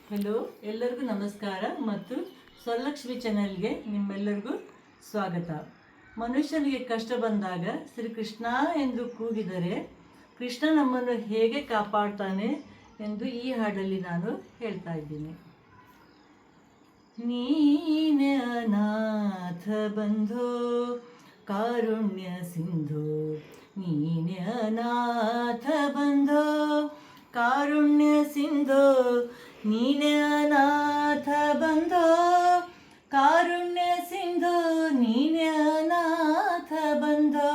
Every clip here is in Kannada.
ಹಲೋ, ಎಲ್ಲರಿಗೂ ನಮಸ್ಕಾರ ಮತ್ತು ಸ್ವರಲಕ್ಷ್ಮಿ ಚಾನೆಲ್ಗೆ ನಿಮ್ಮೆಲ್ಲರಿಗೂ ಸ್ವಾಗತ. ಮನುಷ್ಯನಿಗೆ ಕಷ್ಟ ಬಂದಾಗ ಶ್ರೀಕೃಷ್ಣ ಎಂದು ಕೂಗಿದರೆ ಕೃಷ್ಣ ನಮ್ಮನ್ನು ಹೇಗೆ ಕಾಪಾಡ್ತಾನೆ ಎಂದು ಈ ಹಾಡಲ್ಲಿ ನಾನು ಹೇಳ್ತಾ ಇದ್ದೀನಿ. ನೀನೆ ಅನಾಥ ಬಂಧೋ ಕಾರುಣ್ಯ ಸಿಂಧು, ನೀನೆ ಅನಾಥ ಬಂಧೋ ಕಾರುಣ್ಯ ಸಿಂಧು, ನೀನೆ ಅನಾಥ ಬಂಧೋ ಕಾರುಣ್ಯ ಸಿಂಧು, ನೀನೆ ಅನಾಥ ಬಂಧೋ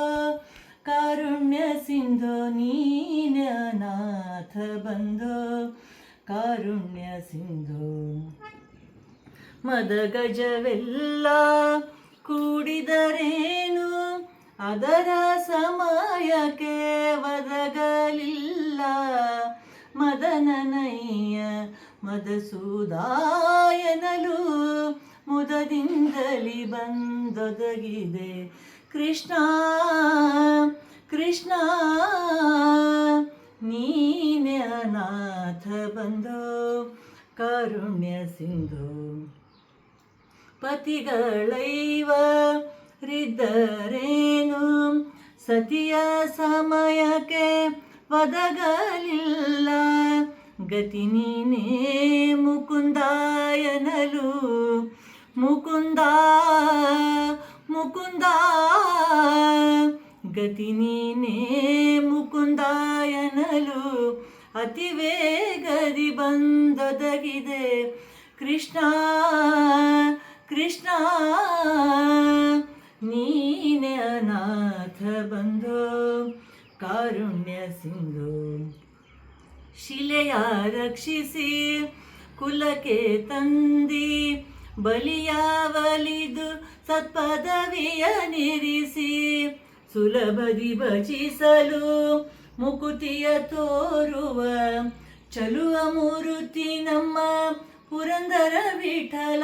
ಕಾರುಣ್ಯ ಸಿಂಧು, ನೀನೆ ಅನಾಥ ಬಂಧೋ ಕಾರುಣ್ಯ ಸಿಂಧು. ಮದಗಜವೆಲ್ಲ ಕೂಡಿದರೇನು ಅದರ ಸಮಯಕ್ಕೆ ಒದಗಲಿಲ್ಲ, ಮದನನಯ್ಯ ಮಧುಸೂದಾಯನಲು ಮುದದಿಂದಲಿ ಬಂದೊದಗಿದೆ ಕೃಷ್ಣ ಕೃಷ್ಣ, ನೀನೆ ಅನಾಥ ಬಂಧೋ ಕಾರುಣ್ಯ ಸಿಂಧು. ಪತಿಗಳೈವ ಹೃದರೇನು ಸತಿಯ ಸಮಯಕ್ಕೆ ಒದಗಲಿಲ್ಲ, ಗತಿ ನೀನೇ ಮುಕುಂದಾಯನಲು ಮುಕುಂದ ಮುಕುಂದ, ಗತಿ ನೀನೇ ಮುಕುಂದಾಯನಲು ಅತಿ ವೇಗದಿ ಬಂದೊದಗಿದೆ ಕೃಷ್ಣ ಕೃಷ್ಣ, ನೀನೆ ಅನಾಥ ಬಂಧೋ ಕಾರುಣ್ಯ ಸಿಂಧು. ಶಿಲೆಯ ರಕ್ಷಿಸಿ ಕುಲಕ್ಕೆ ತಂದಿ ಬಲಿಯ ಒಲಿದು ಸತ್ಪದವಿಯ ನಿರಿಸಿ, ಸುಲಭದಿ ಭಜಿಸಲು ಮುಕುತಿಯ ತೋರುವ ಚಲುವ ಮೂರುತಿ ನಮ್ಮ ಪುರಂದರ ವಿಠಲ.